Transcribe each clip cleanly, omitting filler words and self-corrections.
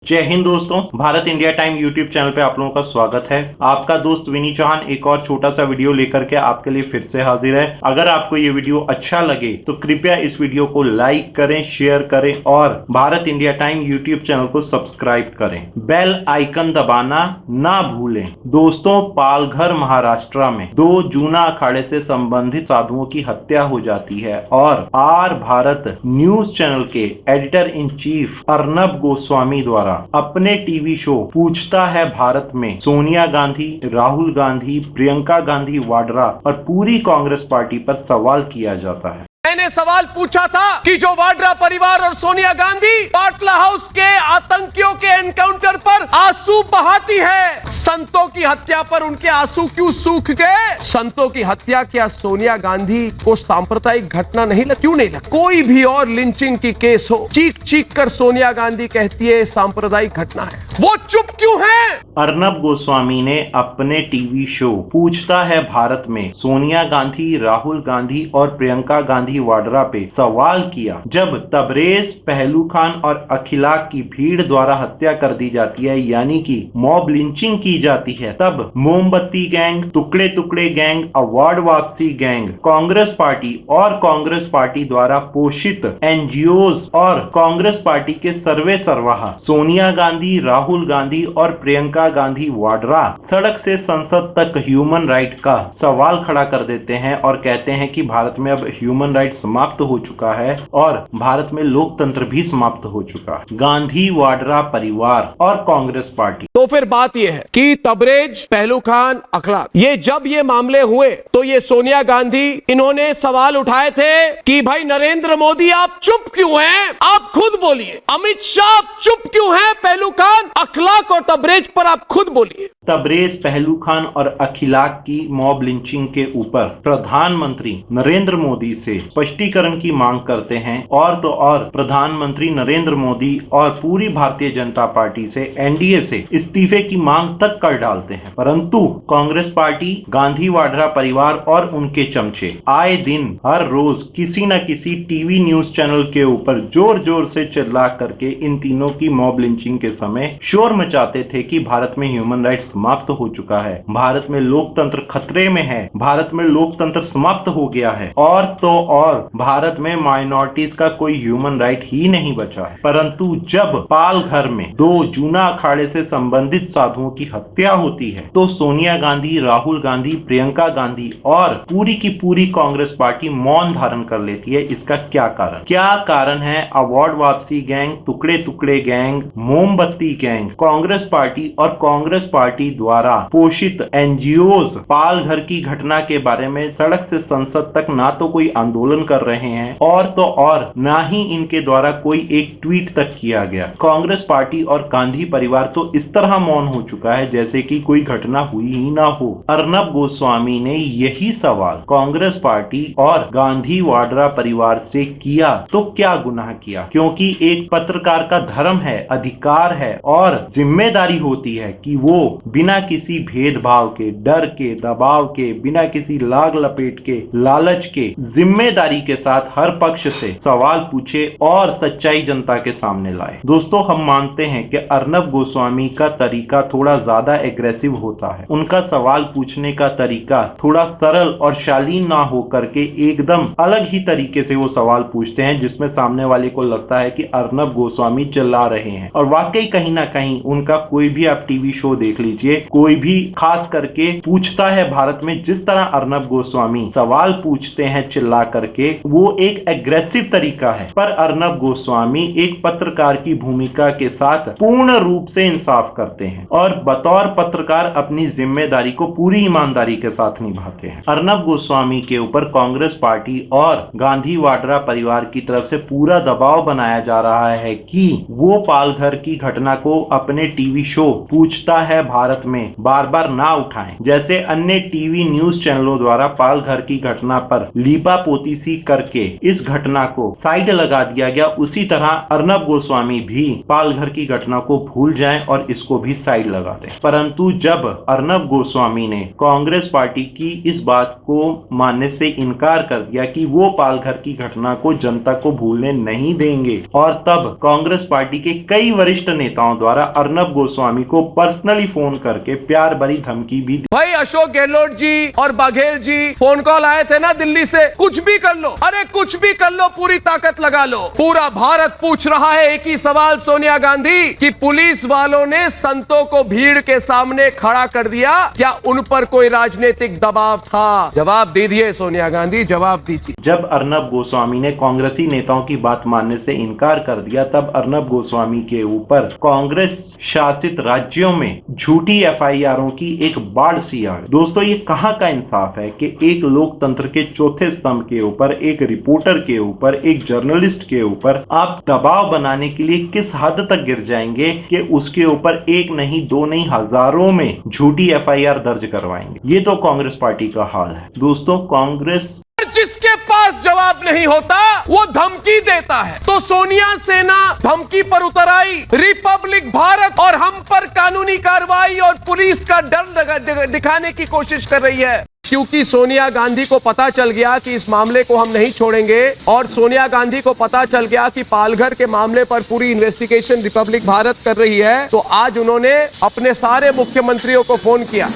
जय हिंद दोस्तों, Bharat India time YouTube channel पे आप लोगों का स्वागत है। आपका दोस्त विनी चौहान एक और छोटा सा वीडियो लेकर के आपके लिए फिर से हाजिर है। अगर आपको ये वीडियो अच्छा लगे तो कृपया इस वीडियो को लाइक करें, शेयर करें और Bharat India time YouTube channel को सब्सक्राइब करें। बेल आइकन दबाना ना भूलें। दोस्तों, पालघर महाराष्ट्र में 2 जूना अखाड़े से संबंधित साधुओं की हत्या हो जाती है और आर भारत न्यूज चैनल के editor in chief Arnab Goswami द्वारा अपने टीवी शो पूछता है भारत में सोनिया गांधी, राहुल गांधी, प्रियंका गांधी वाड्रा और पूरी कांग्रेस पार्टी पर सवाल किया जाता है। मैंने सवाल पूछा था कि जो वाड्रा परिवार और सोनिया गांधी बाटला हाउस के आतंकियों के एनकाउंटर पर आंसू बहाती है, संतों की हत्या पर उनके आंसू क्यों सूख गए? संतों की हत्या क्या सोनिया गांधी को सांप्रदायिक घटना नहीं लग? क्यों नहीं लग? कोई भी और लिंचिंग की केस हो, चीख चीख कर सोनिया गांधी कहती है सांप्रदायिक घटना है, वो चुप क्यों है? अर्नब गोस्वामी ने अपने टीवी शो पूछता है भारत में सोनिया गांधी, राहुल गांधी और प्रियंका गांधी वाड्रा पे सवाल किया जब तबरेज, पहलू खान और अखिलाक की भीड़ द्वारा हत्या कर दी जाती है, यानी कि मॉब लिंचिंग की जाती है। तब मोमबत्ती गैंग, टुकड़े टुकड़े गैंग, अवार्ड वापसी गैंग, कांग्रेस पार्टी और कांग्रेस पार्टी द्वारा पोषित एनजीओज और कांग्रेस पार्टी के सर्वे सर्वाहा सोनिया गांधी, राहुल गांधी और प्रियंका गांधी वाड्रा सड़क से संसद तक ह्यूमन राइट का सवाल खड़ा कर देते हैं और कहते हैं कि भारत में अब ह्यूमन राइट समाप्त हो चुका है और भारत में लोकतंत्र भी समाप्त हो चुका है। गांधी वाड्रा परिवार और कांग्रेस पार्टी। तो फिर बात यह है कि तबरेज, पहलू खान, अखलाक, ये जब ये मामले हुए तो ये सोनिया गांधी इन्होंने सवाल उठाए थे कि भाई नरेंद्र मोदी आप चुप क्यों हैं? आप खुद बोलिए। अमित शाह आप चुप क्यों हैं? पहलू खान, अखलाक और तबरेज पर आप खुद बोलिए। तबरेज, पहलू खान और अखिलाक की मॉब लिंचिंग के ऊपर प्रधानमंत्री नरेंद्र मोदी से स्पष्टीकरण की मांग करते हैं और तो और प्रधानमंत्री नरेंद्र मोदी और पूरी भारतीय जनता पार्टी से, एनडीए से इस्तीफे की मांग तक कर डालते हैं। परंतु कांग्रेस पार्टी, गांधी वाड्रा परिवार और उनके चमचे आए दिन हर रोज किसी न किसी टीवी न्यूज चैनल के ऊपर जोर जोर से चिल्ला करके इन तीनों की मॉब लिंचिंग के समय शोर मचाते थे कि भारत में ह्यूमन राइट समाप्त हो चुका है, भारत में लोकतंत्र खतरे में है, भारत में लोकतंत्र समाप्त हो गया है और तो और भारत में माइनॉरिटीज का कोई ह्यूमन राइट ही नहीं बचा है। परंतु जब पालघर में 2 जूना अखाड़े से संबंधित साधुओं की हत्या होती है तो सोनिया गांधी, राहुल गांधी, प्रियंका गांधी और पूरी की पूरी कांग्रेस पार्टी मौन धारण कर लेती है। इसका क्या कारण? क्या कारण है? अवार्ड वापसी गैंग, टुकड़े टुकड़े गैंग, मोमबत्ती गैंग, कांग्रेस पार्टी और कांग्रेस पार्टी द्वारा पोषित एनजीओज पालघर की घटना के बारे में सड़क से संसद तक ना तो कोई आंदोलन कर रहे हैं और तो और ना ही इनके द्वारा कोई एक ट्वीट तक किया गया। कांग्रेस पार्टी और गांधी परिवार तो इस तरह मौन हो चुका है जैसे कि कोई घटना हुई ही ना हो। अर्नब गोस्वामी ने यही सवाल कांग्रेस पार्टी और गांधी वाड्रा परिवार से किया तो क्या गुनाह किया? क्योंकि एक पत्रकार का धर्म है, अधिकार है और जिम्मेदारी होती है कि वो बिना किसी भेदभाव के, डर के, दबाव के, बिना किसी लाग लपेट के, लालच के, जिम्मेदारी के साथ हर पक्ष से सवाल पूछे और सच्चाई जनता के सामने लाए। दोस्तों, हम मानते हैं कि अर्नब गोस्वामी का तरीका थोड़ा ज्यादा एग्रेसिव होता है। उनका सवाल पूछने का तरीका थोड़ा सरल और शालीन ना होकर के एकदम अलग ही तरीके से वो सवाल पूछते हैं जिसमें सामने वाले को लगता है कि अर्नब गोस्वामी चिल्ला रहे हैं। और वाकई कहीं ना कहीं उनका कोई भी आप टीवी शो देख लीजिए, कोई भी खास करके पूछता है भारत में, जिस तरह अर्नब गोस्वामी सवाल पूछते हैं चिल्ला करके, वो एक एग्रेसिव तरीका है। पर अर्नब गोस्वामी एक पत्रकार की भूमिका के साथ पूर्ण रूप से इंसाफ करते हैं और बतौर पत्रकार अपनी जिम्मेदारी को पूरी ईमानदारी के साथ निभाते हैं। अर्नब गोस्वामी के ऊपर कांग्रेस पार्टी और गांधी वाड्रा परिवार की तरफ से पूरा दबाव बनाया जा रहा है कि वो पालघर की घटना को अपने टीवी शो पूछता है भारत भारत में बार बार ना उठाएं। जैसे अन्य टीवी न्यूज चैनलों द्वारा पालघर की घटना पर लीपापोती सी करके इस घटना को साइड लगा दिया गया, उसी तरह अर्नब गोस्वामी भी पालघर की घटना को भूल जाएं और इसको भी साइड लगा दें। परंतु जब अर्नब गोस्वामी ने कांग्रेस पार्टी की इस बात को मानने से इनकार कर दिया कि वो पालघर की घटना को जनता को भूलने नहीं देंगे, और तब कांग्रेस पार्टी के कई वरिष्ठ नेताओं द्वारा अर्नब गोस्वामी को पर्सनली फोन करके प्यार भरी धमकी भी दी। भाई अशोक गहलोत जी और बघेल जी फोन कॉल आए थे ना दिल्ली से, कुछ भी कर लो, अरे कुछ भी कर लो, पूरी ताकत लगा लो। पूरा भारत पूछ रहा है एक ही सवाल सोनिया गांधी कि पुलिस वालों ने संतों को भीड़ के सामने खड़ा कर दिया, क्या उन पर कोई राजनीतिक दबाव था? जवाब दीजिए सोनिया गांधी, जवाब दीजिए। जब अर्नब गोस्वामी ने कांग्रेसी नेताओं की बात मानने से इनकार कर दिया, तब अर्नब गोस्वामी के ऊपर कांग्रेस शासित राज्यों में झूठी एफआईआरों की एक बाढ़ सी आ गई। दोस्तों, ये कहां का इंसाफ है कि एक लोकतंत्र के चौथे स्तंभ के ऊपर, एक रिपोर्टर के ऊपर, एक जर्नलिस्ट के ऊपर आप दबाव बनाने के लिए किस हद तक गिर जाएंगे कि उसके ऊपर एक नहीं, दो नहीं, हजारों में झूठी एफआईआर दर्ज करवाएंगे। ये तो कांग्रेस पार्टी का हाल है। दोस्तों, कांग्रेस जिसके पास जवाब नहीं होता वो धमकी देता है, तो सोनिया सेना धमकी पर उतर आई। रिपब्लिक भारत और हम पर कानूनी कार्रवाई और पुलिस का डर दिखाने की कोशिश कर रही है, क्योंकि सोनिया गांधी को पता चल गया कि इस मामले को हम नहीं छोड़ेंगे, और सोनिया गांधी को पता चल गया कि पालघर के मामले पर पूरी इन्वेस्टिगेशन रिपब्लिक भारत कर रही है। तो आज उन्होंने अपने सारे मुख्यमंत्रियों को फोन किया,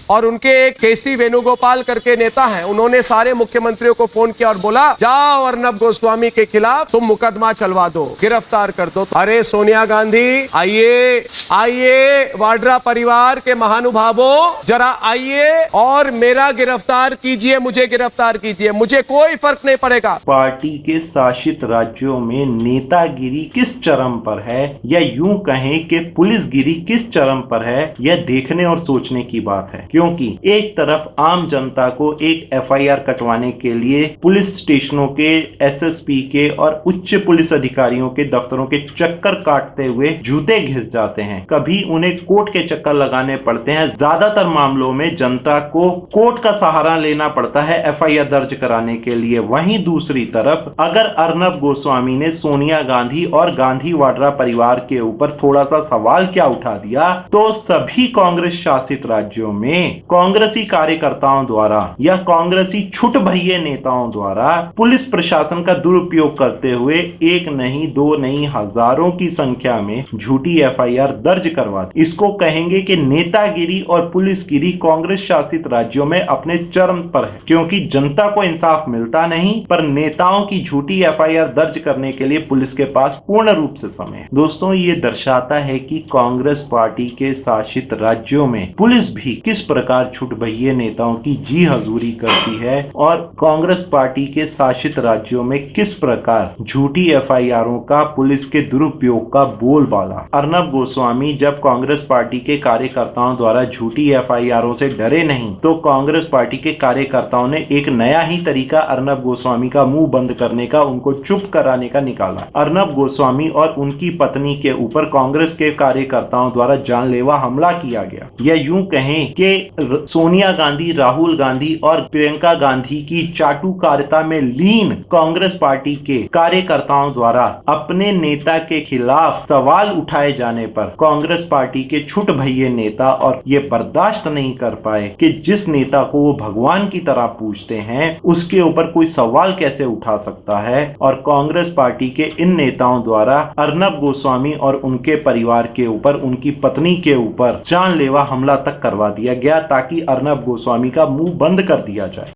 और उनके एक केसी वेणुगोपाल करके नेता हैं, उन्होंने सारे मुख्यमंत्रियों को फोन किया और बोला जाओ अर्नब गोस्वामी के खिलाफ तुम मुकदमा चलवा दो, गिरफ्तार कर दो। अरे सोनिया गांधी, आइए आइए, वाड्रा परिवार के महानुभावों, जरा आइए और मेरा गिरफ्तार कीजिए, मुझे गिरफ्तार कीजिए, मुझे कोई फर्क नहीं पड़ेगा। पार्टी के शासित राज्यों में नेतागिरी किस चरम पर है, या यूं कहें कि पुलिसगिरी किस चरम पर है, यह देखने और सोचने की बात है। क्योंकि एक तरफ आम जनता को एक एफआईआर कटवाने के लिए पुलिस स्टेशनों के, एसएसपी के और उच्च पुलिस अधिकारियों के दफ्तरों के चक्कर काटते हुए जूते घिस जाते हैं, कभी उन्हें कोर्ट के चक्कर लगाने पड़ते हैं। ज्यादातर मामलों में जनता को कोर्ट का सहारा लेना पड़ता है एफआईआर दर्ज कराने के लिए। वहीं दूसरी तरफ अगर अर्नब गोस्वामी ने सोनिया गांधी और गांधी वाड्रा परिवार के ऊपर थोड़ा सा सवाल क्या उठा दिया, तो सभी कांग्रेस शासित राज्यों में कांग्रेसी कार्यकर्ताओं द्वारा या कांग्रेसी छुट भैये नेताओं द्वारा पुलिस प्रशासन का दुरुपयोग करते हुए एक नहीं, दो नहीं, हजारों की संख्या में झूठी एफआईआर दर्ज करवा दी। इसको कहेंगे कि नेतागिरी और पुलिसगिरी कांग्रेस शासित राज्यों में अपने चरम पर है, क्योंकि जनता को इंसाफ मिलता नहीं, पर नेताओं की झूठी एफआईआर दर्ज करने के लिए पुलिस के पास पूर्ण रूप से समय है। दोस्तों, ये दर्शाता है कि कांग्रेस पार्टी के शासित राज्यों में पुलिस भी किस प्रकार छुट भैये नेताओं की जी हजूरी करती है, और कांग्रेस पार्टी के शासित राज्यों में किस प्रकार झूठी एफआईआरों का पुलिस के दुरुपयोग का बोलबाला। अर्नब गोस्वामी जब कांग्रेस पार्टी के कार्यकर्ताओं द्वारा झूठी एफआईआरों से डरे नहीं, तो कांग्रेस पार्टी के कार्यकर्ताओं ने एक नया ही तरीका अर्नब गोस्वामी का मुंह बंद करने का, उनको चुप कराने का निकाला। अर्नब गोस्वामी और उनकी पत्नी के ऊपर कांग्रेस के कार्यकर्ताओं द्वारा जानलेवा हमला किया गया, या यूं कहें कि सोनिया गांधी, राहुल गांधी और प्रियंका गांधी की चाटुकारिता में लीन कांग्रेस पार्टी के कार्यकर्ताओं द्वारा अपने नेता के खिलाफ सवाल उठाए जाने पर कांग्रेस पार्टी के छुट भैये नेता और ये बर्दाश्त नहीं कर पाए कि जिस नेता को वो भगवान की तरह पूजते हैं उसके ऊपर कोई सवाल कैसे उठा सकता है। और कांग्रेस पार्टी के इन नेताओं द्वारा अर्नब गोस्वामी और उनके परिवार के ऊपर, उनकी पत्नी के ऊपर जानलेवा हमला तक करवा दिया गया, ताकि अर्नब गोस्वामी का मुंह बंद कर दिया जाए।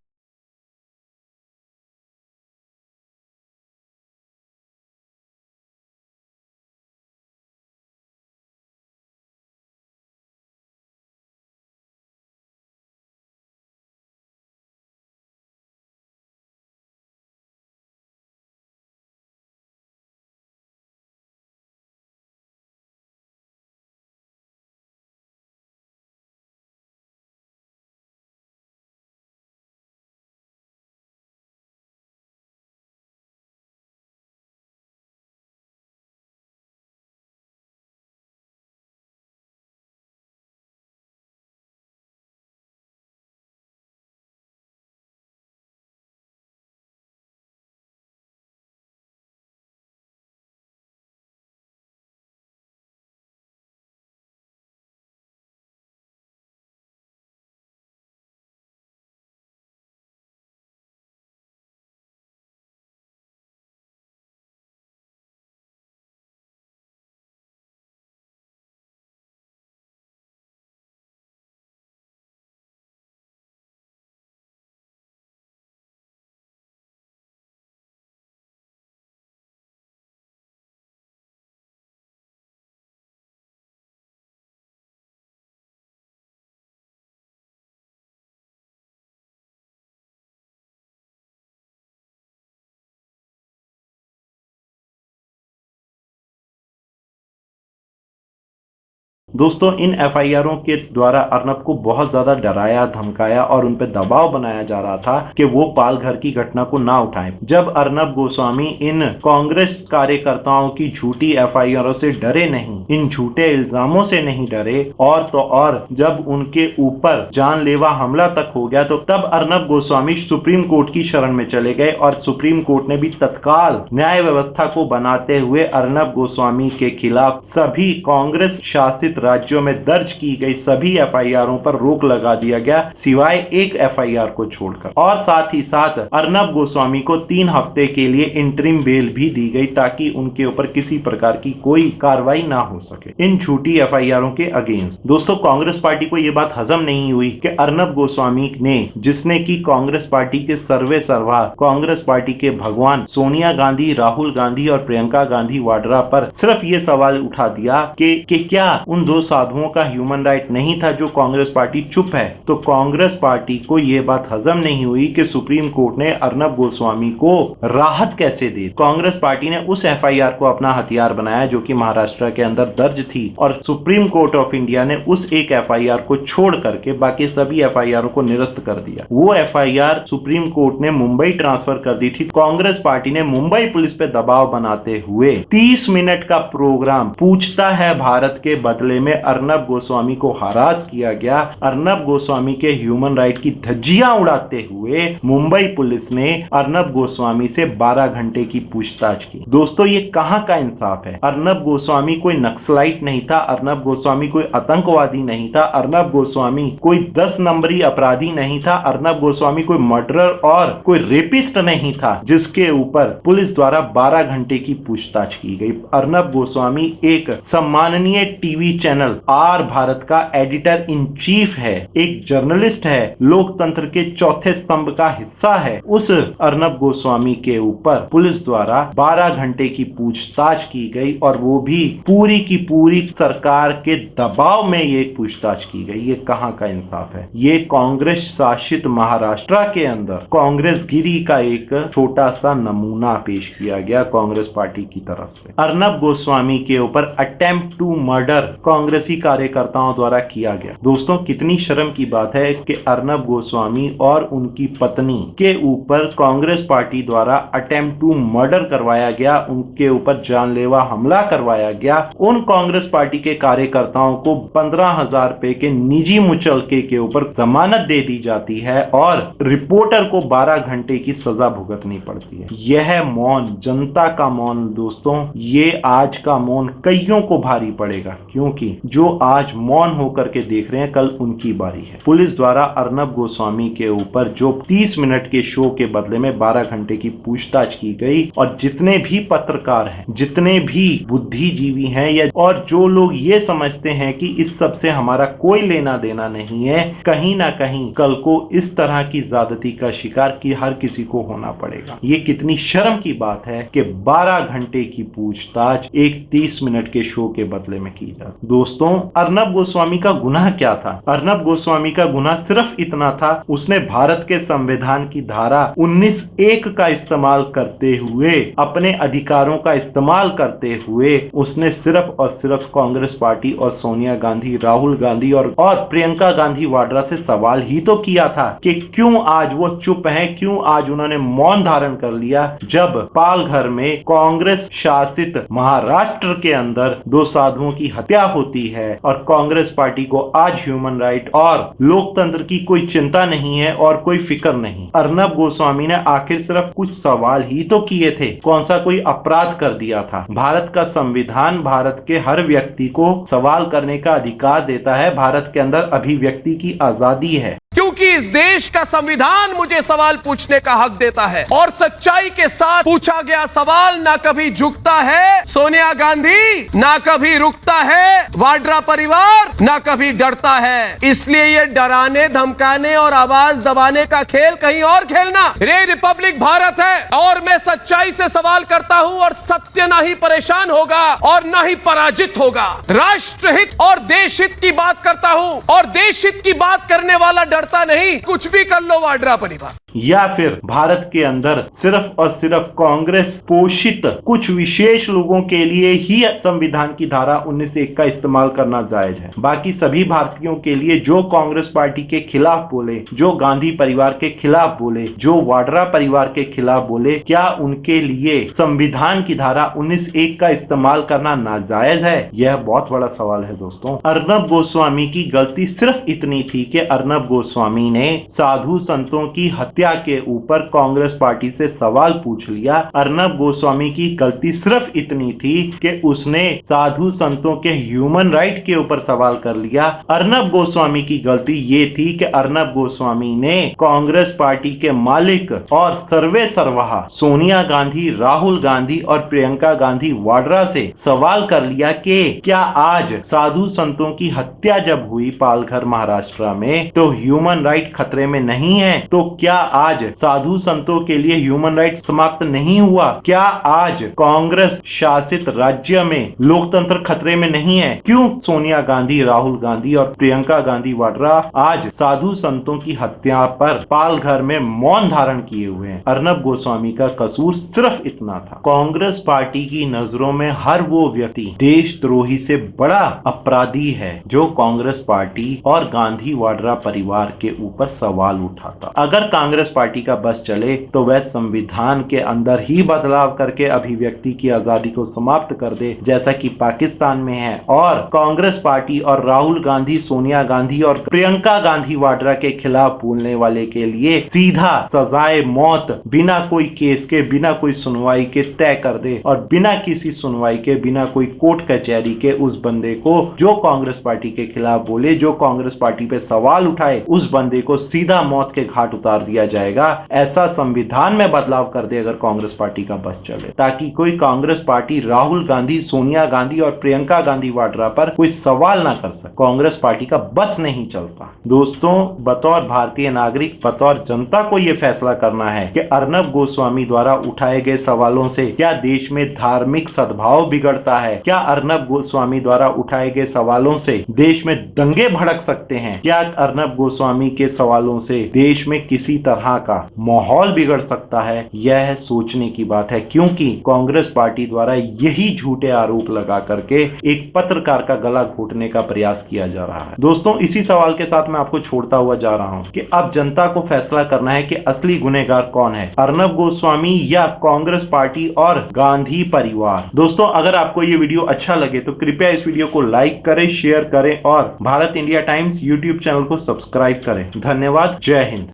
दोस्तों, इन एफआईआरों के द्वारा अर्नब को बहुत ज्यादा डराया, धमकाया और उन पर दबाव बनाया जा रहा था कि वो पालघर की घटना को ना उठाएं। जब अर्नब गोस्वामी इन कांग्रेस कार्यकर्ताओं की झूठी एफआईआरों से डरे नहीं, इन झूठे इल्जामों से नहीं डरे, और तो और जब उनके ऊपर जानलेवा हमला तक हो गया, तो तब अर्नब गोस्वामी सुप्रीम कोर्ट की शरण में चले गए और सुप्रीम कोर्ट ने भी तत्काल न्याय व्यवस्था को बनाते हुए अर्नब गोस्वामी के खिलाफ सभी कांग्रेस शासित राज्यों में दर्ज की गई सभी एफआईआरों पर रोक लगा दिया गया, सिवाय एक एफआईआर को छोड़कर। और साथ ही साथ अर्नब गोस्वामी को 3 हफ्ते के लिए इंटरिम बेल भी दी गई, ताकि उनके ऊपर किसी प्रकार की कोई कार्रवाई ना हो सके इन झूठी एफआईआरों के अगेंस्ट। दोस्तों, कांग्रेस पार्टी को यह बात हजम नहीं हुई कि अर्नब गोस्वामी ने, जिसने की कांग्रेस पार्टी के सर्वे सर्वा, कांग्रेस पार्टी के भगवान सोनिया गांधी, राहुल गांधी और प्रियंका गांधी वाड्रा पर सिर्फ ये सवाल उठा दिया कि क्या उन 2 साधुओं का ह्यूमन राइट नहीं था जो कांग्रेस पार्टी चुप है। तो कांग्रेस पार्टी को यह बात हजम नहीं हुई कि सुप्रीम कोर्ट ने अर्नब गोस्वामी को राहत कैसे दी। कांग्रेस पार्टी ने उस एफआईआर को अपना हथियार बनाया जो कि महाराष्ट्र के अंदर दर्ज थी, और सुप्रीम कोर्ट ऑफ इंडिया ने उस एक एफआईआर को छोड़ करके बाकी सभी एफआईआर को निरस्त कर दिया। वो एफआईआर सुप्रीम कोर्ट ने मुंबई ट्रांसफर कर दी थी। कांग्रेस पार्टी ने मुंबई पुलिस पे दबाव बनाते हुए 30 मिनट का प्रोग्राम पूछता है भारत के बदले में अर्नब गोस्वामी को हरास किया गया। अर्नब गोस्वामी के ह्यूमन राइट की धज्जियां उड़ाते हुए मुंबई पुलिस ने अर्नब गोस्वामी से 12 घंटे की पूछताछ की। दोस्तों, ये कहां का इंसाफ है? अर्नब गोस्वामी कोई नक्सलाइट नहीं था, अर्नब गोस्वामी कोई आतंकवादी नहीं था, अर्नब गोस्वामी कोई 10 नंबरी अपराधी नहीं था, अर्नब गोस्वामी कोई मर्डरर और कोई रेपिस्ट नहीं था जिसके ऊपर पुलिस द्वारा 12 घंटे की पूछताछ की गई। अर्नब गोस्वामी एक सम्माननीय टीवी चैनल आर भारत का एडिटर इन चीफ है, एक जर्नलिस्ट है, लोकतंत्र के चौथे स्तंभ का हिस्सा है। उस अर्नब गोस्वामी के ऊपर पुलिस द्वारा 12 घंटे की पूछताछ की गई, और वो भी पूरी की पूरी सरकार के दबाव में ये पूछताछ की गई। ये कहां का इंसाफ है? ये कांग्रेस शासित महाराष्ट्र के अंदर कांग्रेस गिरी का एक छोटा सा नमूना पेश किया गया कांग्रेस पार्टी की तरफ से। अर्नब गोस्वामी के ऊपर अटेम्प्ट टू मर्डर कांग्रेसी कार्यकर्ताओं द्वारा किया गया। दोस्तों, कितनी शर्म की बात है कि अर्नब गोस्वामी और उनकी पत्नी के ऊपर कांग्रेस पार्टी द्वारा अटेम्प्ट टू मर्डर करवाया गया, उनके ऊपर जानलेवा हमला करवाया गया। उन कांग्रेस पार्टी के कार्यकर्ताओं को 15,000 रुपए के निजी मुचलके के ऊपर जमानत दे दी जाती है और रिपोर्टर को 12 घंटे की सजा भुगतनी पड़ती है। यह मौन, जनता का मौन दोस्तों, ये आज का मौन कईयों को भारी पड़ेगा, क्योंकि जो आज मौन होकर के देख रहे हैं, कल उनकी बारी है। पुलिस द्वारा अर्नब गोस्वामी के ऊपर जो 30 मिनट के शो के बदले में 12 घंटे की पूछताछ की गई, और जितने भी पत्रकार हैं, जितने भी बुद्धिजीवी हैं, या और जो लोग ये समझते हैं कि इस सब से हमारा कोई लेना देना नहीं है, कहीं ना कहीं कल को इस तरह की ज्यादती का शिकार की हर किसी को होना पड़ेगा। ये कितनी शर्म की बात है कि 12 घंटे की पूछताछ एक 30 मिनट के शो के बदले में की जाती। दोस्तों, अर्नब गोस्वामी का गुनाह क्या था? अर्नब गोस्वामी का गुनाह सिर्फ इतना था, उसने भारत के संविधान की धारा 19(1) का इस्तेमाल करते हुए, अपने अधिकारों का इस्तेमाल करते हुए, उसने सिर्फ और सिर्फ कांग्रेस पार्टी और सोनिया गांधी, राहुल गांधी और प्रियंका गांधी वाड्रा से सवाल ही तो किया था कि क्यों आज वो चुप है, क्यों आज उन्होंने मौन धारण कर लिया, जब पालघर में कांग्रेस शासित महाराष्ट्र के अंदर 2 साधुओं की हत्या होती है, और कांग्रेस पार्टी को आज ह्यूमन राइट और लोकतंत्र की कोई चिंता नहीं है और कोई फिक्र नहीं। अर्नब गोस्वामी ने आखिर सिर्फ कुछ सवाल ही तो किए थे, कौन सा कोई अपराध कर दिया था? भारत का संविधान भारत के हर व्यक्ति को सवाल करने का अधिकार देता है, भारत के अंदर अभिव्यक्ति की आजादी है, क्योंकि इस देश का संविधान मुझे सवाल पूछने का हक देता है, और सच्चाई के साथ पूछा गया सवाल ना कभी झुकता है सोनिया गांधी, ना कभी रुकता है वाड्रा परिवार, ना कभी डरता है। इसलिए ये डराने, धमकाने और आवाज दबाने का खेल कहीं और खेलना। रे रिपब्लिक भारत है, और मैं सच्चाई से सवाल करता हूं, और सत्य ना ही परेशान होगा और ना ही पराजित होगा। राष्ट्रहित और देश हित की बात करता हूं, और देश हित की बात करने वाला डरता नहीं। कुछ भी कर लो वाड्रा परिवार। या फिर भारत के अंदर सिर्फ और सिर्फ कांग्रेस पोषित कुछ विशेष लोगों के लिए ही संविधान की धारा 19(1) का इस्तेमाल करना जायज है। बाकी सभी भारतीयों के लिए जो कांग्रेस पार्टी के खिलाफ बोले, जो गांधी परिवार के खिलाफ बोले, जो वाड्रा परिवार के खिलाफ बोले, क्या उनके लिए संविधान की धारा 19(1) का इस्तेमाल करना नाजायज है? यह बहुत बड़ा सवाल है दोस्तों। अर्नब गोस्वामी की गलती सिर्फ इतनी थी कि अर्नब गोस्वामी ने साधु संतों की हत्या के ऊपर कांग्रेस पार्टी से सवाल पूछ लिया। अर्नब गोस्वामी की गलती सिर्फ इतनी थी कि उसने साधु संतों के ह्यूमन राइट के ऊपर सवाल कर लिया। अर्नब गोस्वामी की गलती ये थी कि अर्नब गोस्वामी ने कांग्रेस पार्टी के मालिक और सर्वे सर्वहा सोनिया गांधी, राहुल गांधी और प्रियंका गांधी वाड्रा से सवाल कर लिया कि क्या आज साधु संतों की हत्या जब हुई पालघर महाराष्ट्र में तो ह्यूमन राइट खतरे में नहीं है? तो क्या आज साधु संतों के लिए ह्यूमन राइट समाप्त नहीं हुआ? क्या आज कांग्रेस शासित राज्य में लोकतंत्र खतरे में नहीं है? क्यों सोनिया गांधी, राहुल गांधी और प्रियंका गांधी वाड्रा आज साधु संतों की हत्या पर पालघर में मौन धारण किए हुए हैं? अर्नब गोस्वामी का कसूर सिर्फ इतना था। कांग्रेस पार्टी की नजरों में हर वो व्यक्ति देशद्रोही से बड़ा अपराधी है जो कांग्रेस पार्टी और गांधी वाड्रा परिवार के ऊपर सवाल उठाता। अगर कांग्रेस पार्टी का बस चले तो वह संविधान के अंदर ही बदलाव करके अभिव्यक्ति की आजादी को समाप्त कर दे, जैसा कि पाकिस्तान में है, और कांग्रेस पार्टी और राहुल गांधी, सोनिया गांधी और प्रियंका गांधी वाड्रा के खिलाफ बोलने वाले के लिए सीधा सजाए मौत बिना कोई केस के, बिना कोई सुनवाई के तय कर दे, और बिना किसी सुनवाई के, बिना कोई कोर्ट कचहरी के उस बंदे को जो कांग्रेस पार्टी के खिलाफ बोले, जो कांग्रेस पार्टी पे सवाल उठाए, उस बंदे को सीधा मौत के घाट उतार दिया जाएगा। ऐसा संविधान में बदलाव कर दे अगर कांग्रेस पार्टी का बस चले, ताकि कोई कांग्रेस पार्टी राहुल गांधी, सोनिया गांधी और प्रियंका गांधी वाड्रा पर कोई सवाल ना कर सके। कांग्रेस पार्टी का बस नहीं चलता। दोस्तों, बतौर भारतीय नागरिक, बतौर जनता को यह फैसला करना है कि अर्नब गोस्वामी द्वारा उठाए गए सवालों से क्या देश में धार्मिक सद्भाव बिगड़ता है? क्या अर्नब गोस्वामी द्वारा उठाए गए सवालों से देश में दंगे भड़क सकते हैं? क्या अर्नब गोस्वामी के सवालों से देश में किसी तरह का माहौल बिगड़ सकता है? यह सोचने की बात है, क्योंकि कांग्रेस पार्टी द्वारा यही झूठे आरोप लगा करके एक पत्रकार का गला घोटने का प्रयास किया जा रहा है। दोस्तों, इसी सवाल के साथ मैं आपको छोड़ता हुआ जा रहा हूं कि अब जनता को फैसला करना है कि असली गुनहगार कौन है, अर्नब गोस्वामी या कांग्रेस पार्टी और गांधी परिवार। दोस्तों, अगर आपको ये वीडियो अच्छा लगे तो कृपया इस वीडियो को लाइक करें, शेयर करें और Bharat India times YouTube channel को सब्सक्राइब करें। धन्यवाद। जय हिंद।